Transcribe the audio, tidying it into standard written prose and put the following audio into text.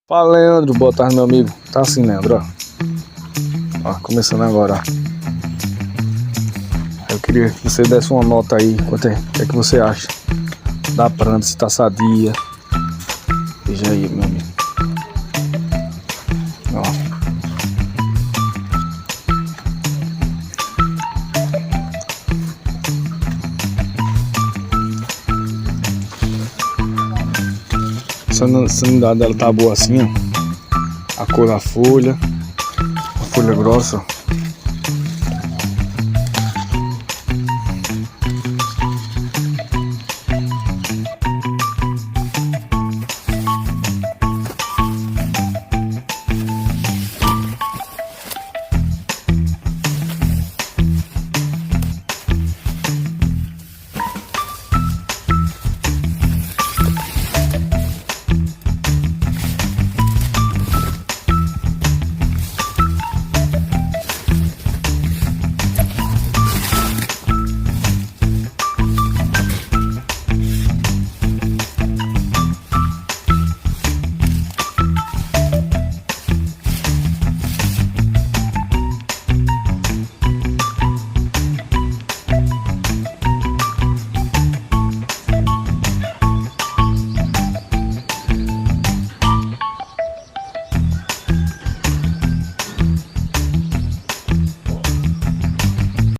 Fala, Leandro, boa tarde, meu amigo. Tá assim, Leandro, ó, começando agora, ó. Eu queria que você desse uma nota aí, quanto é, o que é que você acha da planta, se tá sadia. Veja aí, meu amigo. Ó. Essa unidade dela tá boa assim, ó. A cor da folha, a folha grossa, ó.